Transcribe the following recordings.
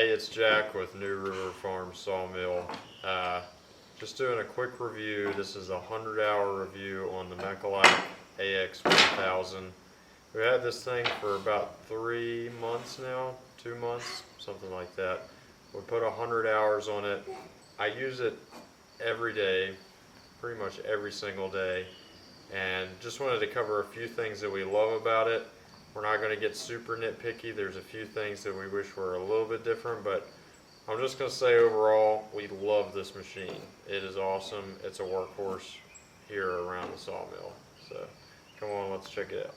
Hey, it's Jack with New River Farm Sawmill. Just doing a quick review. This is a 100-hour review on the Mecalac AX1000. We had this thing for about 3 months now, 2 months, something like that. We put 100 hours on it. I use it every day, pretty much every single day, and just wanted to cover a few things that we love about it. We're not going to get super nitpicky. There's a few things that we wish were a little bit different, but I'm just going to say overall, we love this machine. It is awesome. It's a workhorse here around the sawmill. So come on, let's check it out.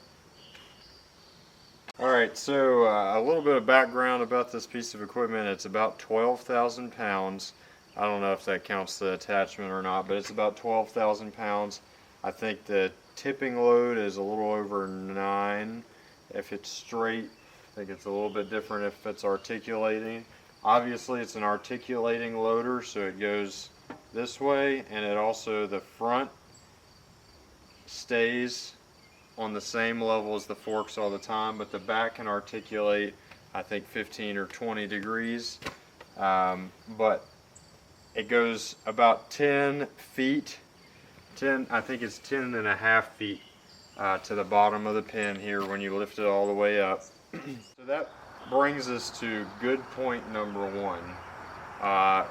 Alright, so a little bit of background about this piece of equipment. It's about 12,000 pounds. I don't know if that counts the attachment or not, but it's about 12,000 pounds. I think the tipping load is a little over 9. If it's straight, I think it's a little bit different if it's articulating. Obviously it's an articulating loader, so it goes this way, and it also, the front stays on the same level as the forks all the time, but the back can articulate, I think, 15 or 20 degrees. But it goes about 10 feet, I think it's 10 and a half feet to the bottom of the pin here when you lift it all the way up. So that brings us to good point number one,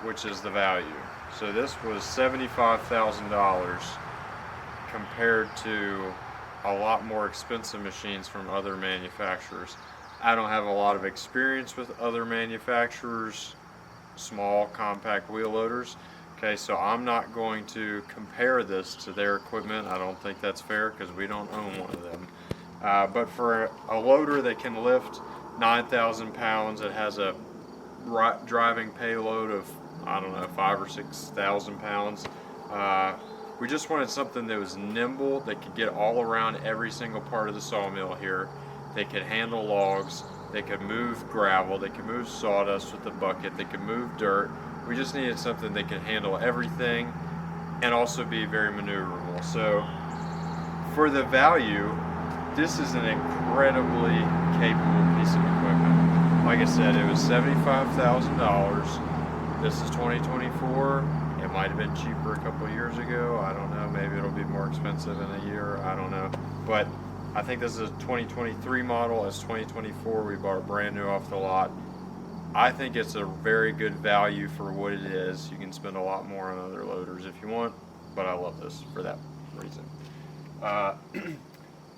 which is the value. So this was $75,000 compared to a lot more expensive machines from other manufacturers. I don't have a lot of experience with other manufacturers, small compact wheel loaders. Okay, so I'm not going to compare this to their equipment. I don't think that's fair because we don't own one of them. But for a loader that can lift 9,000 pounds, it has a driving payload of, I don't know, 5,000 or 6,000 pounds. We just wanted something that was nimble, that could get all around every single part of the sawmill here. They could handle logs, they could move gravel, they could move sawdust with the bucket, they could move dirt. We just needed something that could handle everything and also be very maneuverable. So for the value, this is an incredibly capable piece of equipment. Like I said, it was $75,000. This is 2024. It might have been cheaper a couple of years ago. I don't know. Maybe it'll be more expensive in a year. I don't know. But I think this is a 2023 model. It's 2024. We bought it brand new off the lot. I think it's a very good value for what it is. You can spend a lot more on other loaders if you want, but I love this for that reason.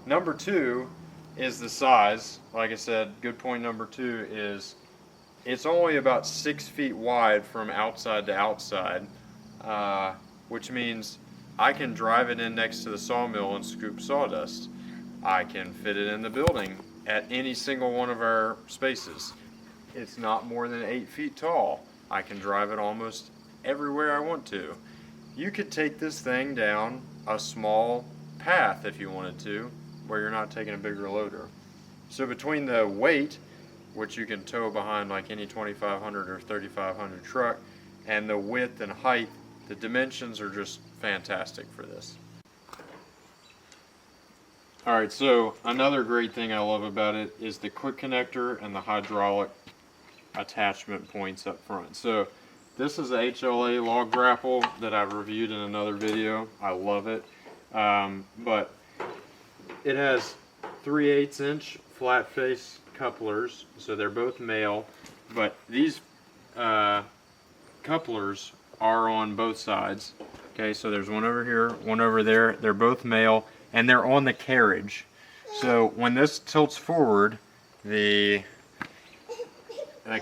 Number two is the size. Like I said, good point number two is it's only about 6 feet wide from outside to outside, which means I can drive it in next to the sawmill and scoop sawdust. I can fit it in the building at any single one of our spaces. It's not more than 8 feet tall. I can drive it almost everywhere I want to. You could take this thing down a small path if you wanted to, where you're not taking a bigger loader. So between the weight, which you can tow behind like any 2500 or 3500 truck, and the width and height, the dimensions are just fantastic for this. Alright, so another great thing I love about it is the quick connector and the hydraulic attachment points up front. So this is a HLA log grapple that I've reviewed in another video. I love it. But it has 3/8 inch flat face couplers, so they're both male, but these couplers are on both sides. Okay, so there's one over here, one over there. They're both male, and they're on the carriage. So when this tilts forward, the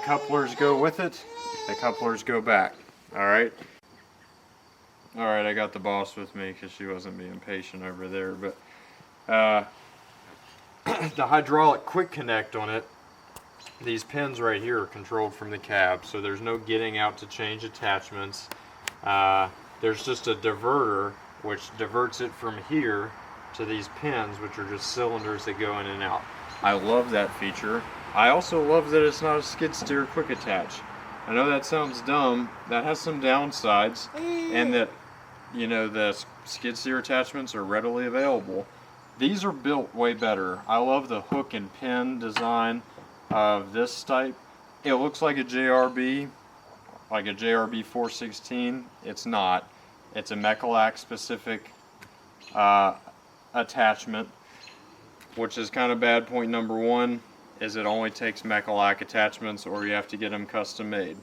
couplers go with it, the couplers go back. Alright, I got the boss with me because she wasn't being patient over there, but the hydraulic quick connect on it, these pins right here are controlled from the cab, so there's no getting out to change attachments. There's just a diverter which diverts it from here to these pins, which are just cylinders that go in and out. I love that feature. I also love that it's not a skid steer quick attach. I know that sounds dumb. That has some downsides, and that, you know, the skid steer attachments are readily available. These are built way better. I love the hook and pin design of this type. it looks like a JRB, like a JRB 416. It's not. It's a Mecalac specific attachment, which is kind of bad. Point number one is it only takes Mecalac attachments, or you have to get them custom made.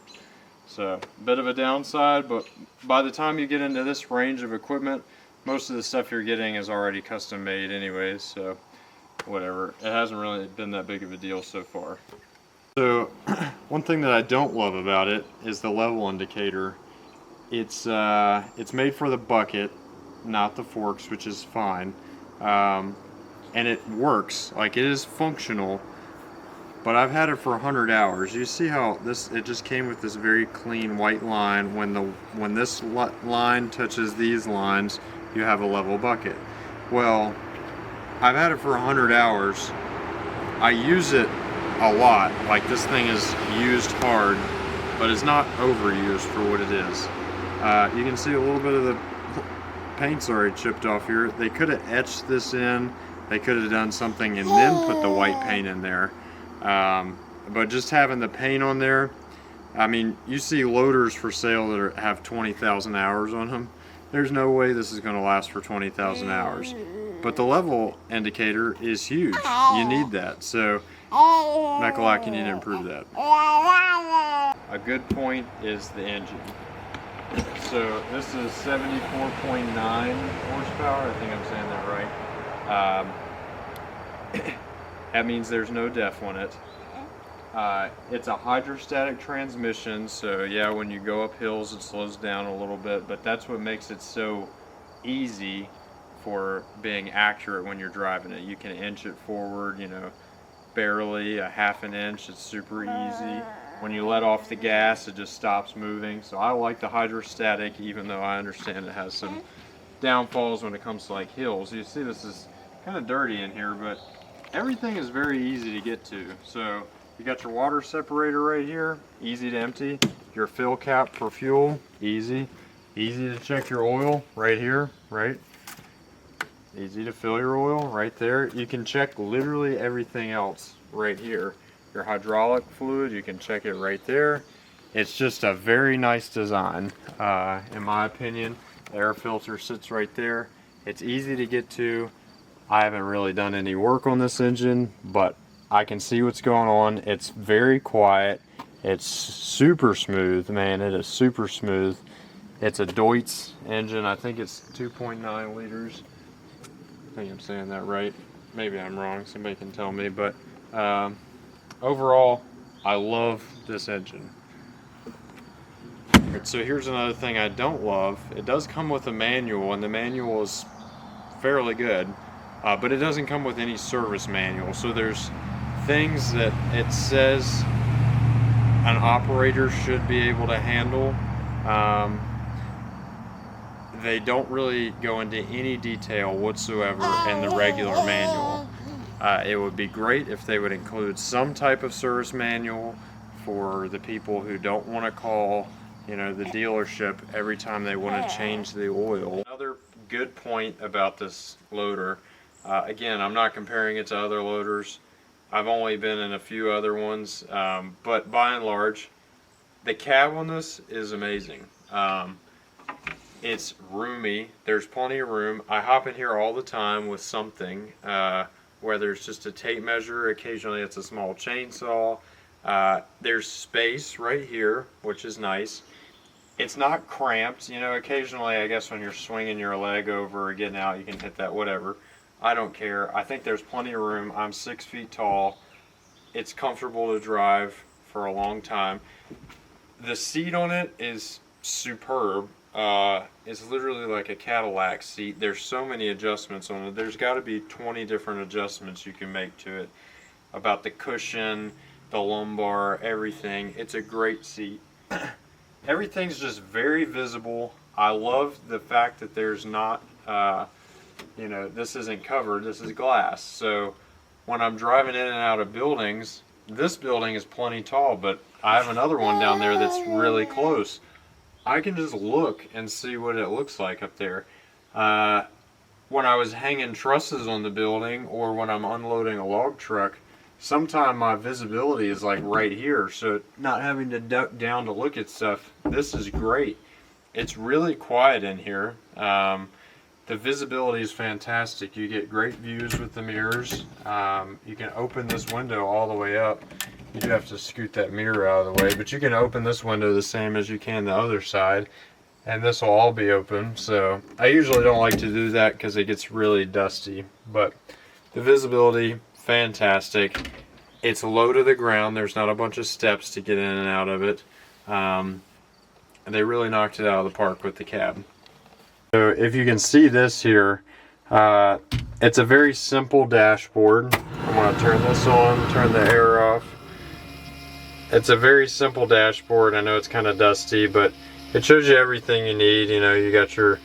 So a bit of a downside, but by the time you get into this range of equipment, most of the stuff you're getting is already custom made anyways, so whatever. It hasn't really been that big of a deal so far. So one thing that I don't love about it is the level indicator. It's made for the bucket, not the forks, which is fine. And it works, like it is functional, but I've had it for 100 hours. You see how it just came with this very clean white line. When this line touches these lines, you have a level bucket. Well, I've had it for 100 hours. I use it a lot. Like, this thing is used hard, but it's not overused for what it is. You can see a little bit of the paint's already chipped off here. They could have etched this in. They could have done something and then put the white paint in there. But just having the paint on there, I mean, you see loaders for sale that have 20,000 hours on them. There's no way this is going to last for 20,000 hours. But the level indicator is huge. You need that. So Mecalac, you need to improve that. A good point is the engine. So this is 74.9 horsepower. I think I'm saying that right. That means there's no def on it. It's a hydrostatic transmission, so yeah, when you go up hills it slows down a little bit, but that's what makes it so easy for being accurate when you're driving it. You can inch it forward, you know, barely a half an inch. It's super easy. When you let off the gas, it just stops moving. So I like the hydrostatic, even though I understand it has some downfalls when it comes to like hills. You see this is kind of dirty in here, but everything is very easy to get to. So you got your water separator right here, easy to empty. Your fill cap for fuel, easy. Easy to check your oil right here, right? Easy to fill your oil right there. You can check literally everything else right here. Your hydraulic fluid, you can check it right there. It's just a very nice design, in my opinion. The air filter sits right there. It's easy to get to. I haven't really done any work on this engine, but I can see what's going on. It's very quiet. It's super smooth, man. It is super smooth. It's a Deutz engine. I think it's 2.9 liters. I think I'm saying that right. Maybe I'm wrong. Somebody can tell me. But overall, I love this engine. So here's another thing I don't love. It does come with a manual, and the manual is fairly good. But it doesn't come with any service manual. So there's things that it says an operator should be able to handle. They don't really go into any detail whatsoever in the regular manual. It would be great if they would include some type of service manual for the people who don't want to call, you know, the dealership every time they want to change the oil. Another good point about this loader, again, I'm not comparing it to other loaders. I've only been in a few other ones, but by and large, the cab on this is amazing. It's roomy. There's plenty of room. I hop in here all the time with something, whether it's just a tape measure, occasionally it's a small chainsaw. There's space right here, which is nice. It's not cramped. You know, occasionally, I guess when you're swinging your leg over or getting out, you can hit that, whatever. I don't care. I think there's plenty of room. I'm 6 feet tall. It's comfortable to drive for a long time. The seat on it is superb. It's literally like a Cadillac seat. There's so many adjustments on it. There's got to be 20 different adjustments you can make to it. About the cushion, the lumbar, everything. It's a great seat. Everything's just very visible. I love the fact that there's not, you know, this isn't covered, this is glass. So when I'm driving in and out of buildings, this building is plenty tall, but I have another one down there that's really close. I can just look and see what it looks like up there. When I was hanging trusses on the building, or when I'm unloading a log truck, sometimes my visibility is like right here, so not having to duck down to look at stuff, this is great. It's really quiet in here. The visibility is fantastic. You get great views with the mirrors. You can open this window all the way up. You do have to scoot that mirror out of the way, but you can open this window the same as you can the other side, and this will all be open. So I usually don't like to do that because it gets really dusty, but the visibility, fantastic. It's low to the ground. There's not a bunch of steps to get in and out of it. And they really knocked it out of the park with the cab. So if you can see this here, it's a very simple dashboard. I'm going to turn this on, turn the air off. It's a very simple dashboard. I know it's kind of dusty, but it shows you everything you need. You know, you got your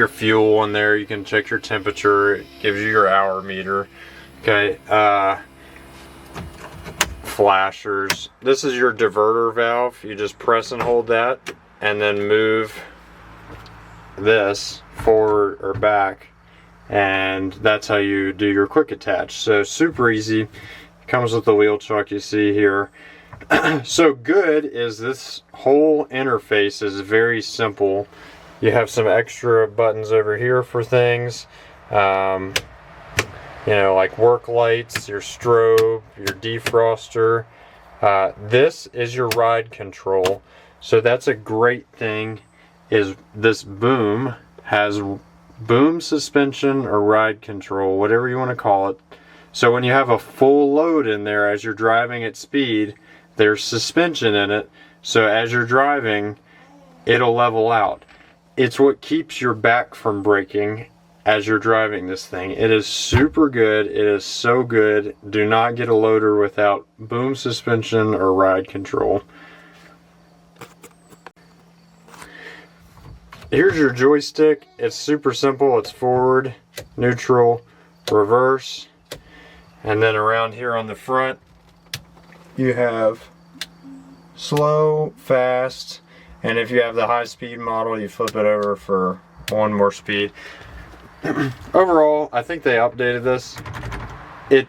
fuel in there. You can check your temperature. It gives you your hour meter. Okay. Flashers. This is your diverter valve. You just press and hold that, and then move this forward or back, and that's how you do your quick attach. So super easy. Comes with the wheel chuck you see here. So good is this whole interface is very simple. You have some extra buttons over here for things, you know, like work lights, your strobe, your defroster. This is your ride control. So that's a great thing, is this boom has boom suspension or ride control, whatever you want to call it. So when you have a full load in there as you're driving at speed, there's suspension in it. So as you're driving, it'll level out. It's what keeps your back from breaking as you're driving this thing. It is super good. It is so good. Do not get a loader without boom suspension or ride control. Here's your joystick. It's super simple. It's forward, neutral, reverse. And then around here on the front, you have slow, fast, and if you have the high-speed model, you flip it over for one more speed. Overall, I think they updated this. It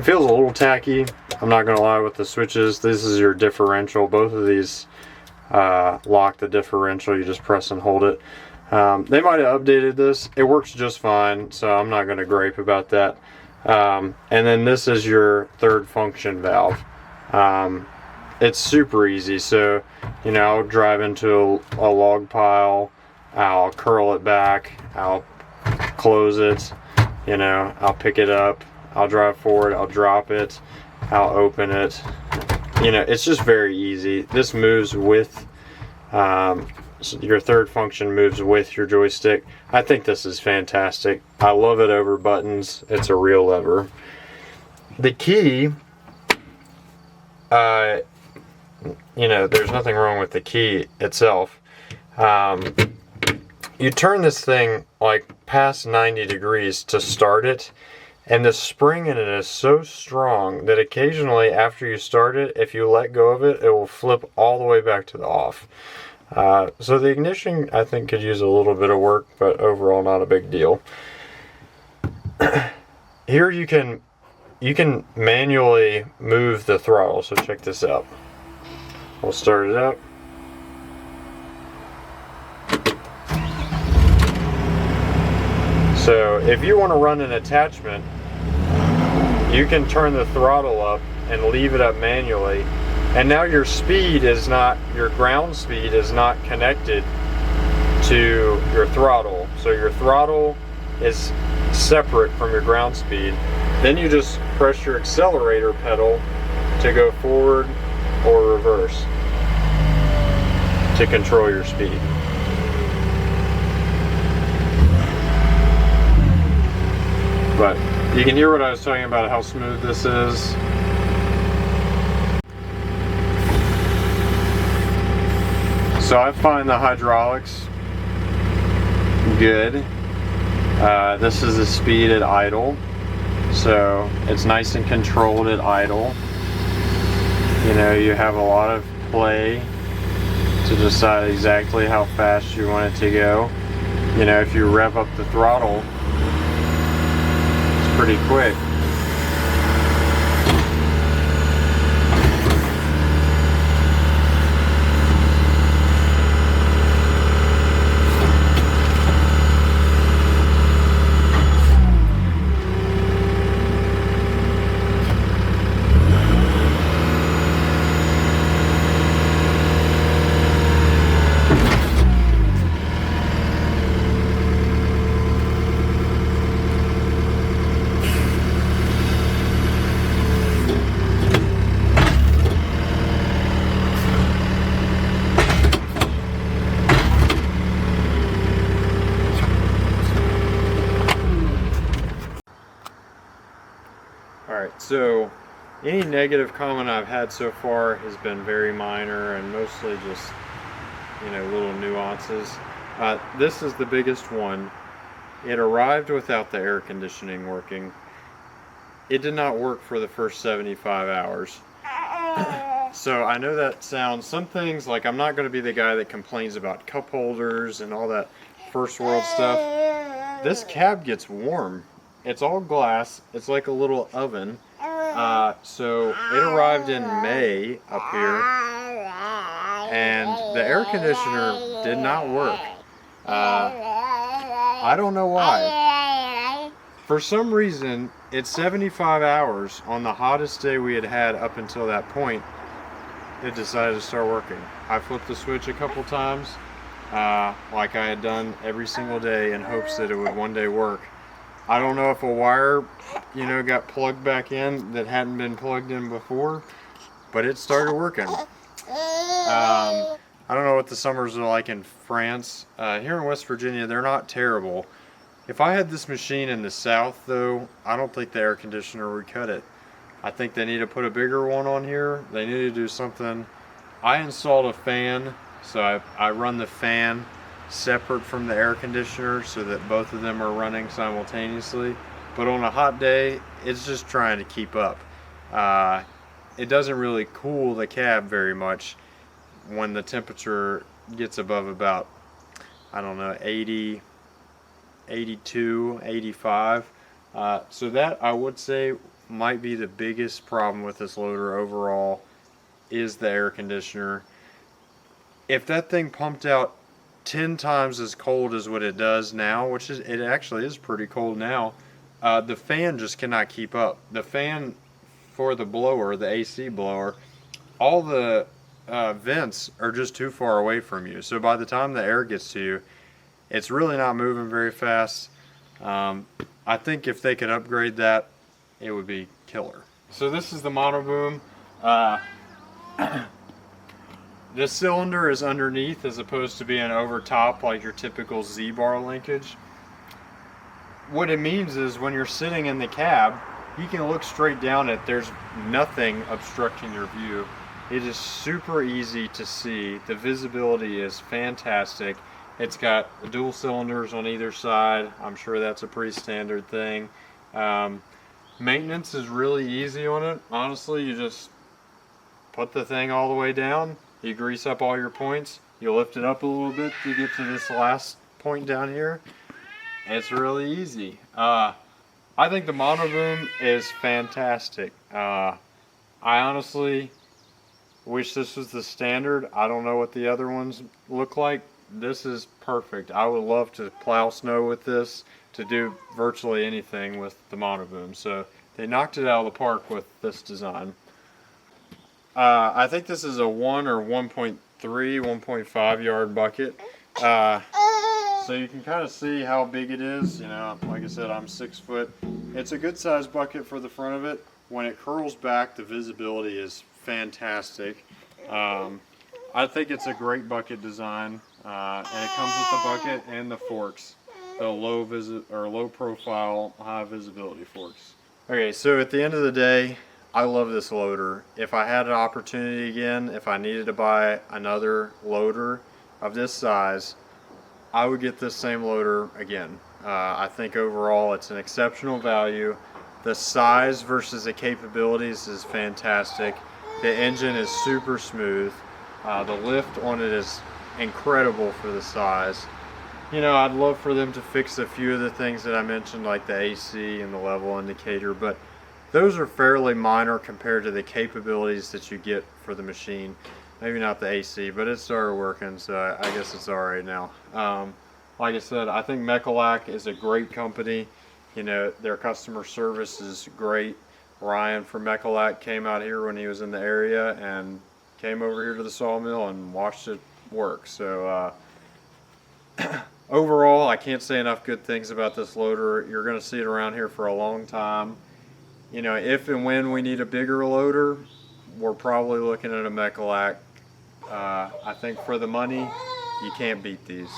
feels a little tacky. I'm not gonna lie with the switches. This is your differential. Both of these lock the differential. You just press and hold it. They might have updated this. It works just fine, so I'm not gonna gripe about that. And then this is your third function valve. It's super easy. So, you know, I'll drive into a log pile, I'll curl it back, I'll close it, you know, I'll pick it up, I'll drive forward, I'll drop it, I'll open it. You know, it's just very easy. This moves with, so your third function moves with your joystick. I think this is fantastic. I love it over buttons. It's a real lever. The key, you know, there's nothing wrong with the key itself. You turn this thing like past 90 degrees to start it, and the spring in it is so strong that occasionally after you start it, if you let go of it, it will flip all the way back to the off. So the ignition, I think, could use a little bit of work, but overall not a big deal. Here you can manually move the throttle, so check this out. We'll start it up. So if you want to run an attachment, you can turn the throttle up and leave it up manually. And now your speed is not, your ground speed is not connected to your throttle. So your throttle is separate from your ground speed. Then you just press your accelerator pedal to go forward or reverse to control your speed. But you can hear what I was talking about, how smooth this is. So I find the hydraulics good. This is the speed at idle. So it's nice and controlled at idle. You know, you have a lot of play to decide exactly how fast you want it to go. You know, if you rev up the throttle, pretty quick. Alright, so any negative comment I've had so far has been very minor and mostly just, you know, little nuances. This is the biggest one. It arrived without the air conditioning working. It did not work for the first 75 hours. So I know that sounds, some things, like I'm not going to be the guy that complains about cup holders and all that first world stuff. This cab gets warm. It's all glass. It's like a little oven. So it arrived in May up here, and the air conditioner did not work. I don't know why. For some reason, at 75 hours on the hottest day we had had up until that point, it decided to start working. I flipped the switch a couple times, like I had done every single day in hopes that it would one day work. I don't know if a wire, you know, got plugged back in that hadn't been plugged in before, but it started working. I don't know what the summers are like in France. Here in West Virginia, they're not terrible. If I had this machine in the south, though, I don't think the air conditioner would cut it. I think they need to put a bigger one on here. They need to do something. I installed a fan, so I run the fan separate from the air conditioner so that both of them are running simultaneously. But on a hot day, it's just trying to keep up. It doesn't really cool the cab very much when the temperature gets above about, I don't know, 80, 82, 85. So that, I would say, might be the biggest problem with this loader overall, is the air conditioner. If that thing pumped out 10 times as cold as what it does now, which is, it actually is pretty cold now, the fan just cannot keep up. The fan for the blower, the AC blower, all the vents are just too far away from you. So by the time the air gets to you, it's really not moving very fast. I think if they could upgrade that, it would be killer. So this is the monoboom. This cylinder is underneath as opposed to being over top like your typical Z-bar linkage. What it means is when you're sitting in the cab, you can look straight down it. There's nothing obstructing your view. It is super easy to see. The visibility is fantastic. It's got dual cylinders on either side. I'm sure that's a pretty standard thing. Maintenance is really easy on it. Honestly, you just put the thing all the way down. You grease up all your points. You lift it up a little bit to get to this last point down here. It's really easy. I think the monoboom is fantastic. I honestly wish this was the standard. I don't know what the other ones look like. This is perfect. I would love to plow snow with this, to do virtually anything with the monoboom. So they knocked it out of the park with this design. I think this is a 1 or 1.3, 1.5 yard bucket. So you can kind of see how big it is. You know, like I said, I'm 6 foot. It's a good sized bucket for the front of it. When it curls back, the visibility is fantastic. I think it's a great bucket design, and it comes with the bucket and the forks, the low profile, high visibility forks. Okay, so at the end of the day, I love this loader. If I had an opportunity again, if I needed to buy another loader of this size, I would get this same loader again. I think overall it's an exceptional value. The size versus the capabilities is fantastic. The engine is super smooth. The lift on it is incredible for the size. You know, I'd love for them to fix a few of the things that I mentioned, like the AC and the level indicator, but those are fairly minor compared to the capabilities that you get for the machine. Maybe not the AC, but it started working, so I guess it's all right now. Like I said, I think Mecalac is a great company. You know, their customer service is great. Ryan from Mecalac came out here when he was in the area and came over here to the sawmill and watched it work. So overall, I can't say enough good things about this loader. You're going to see it around here for a long time. You know, if and when we need a bigger loader, we're probably looking at a Mecalac. I think for the money, you can't beat these.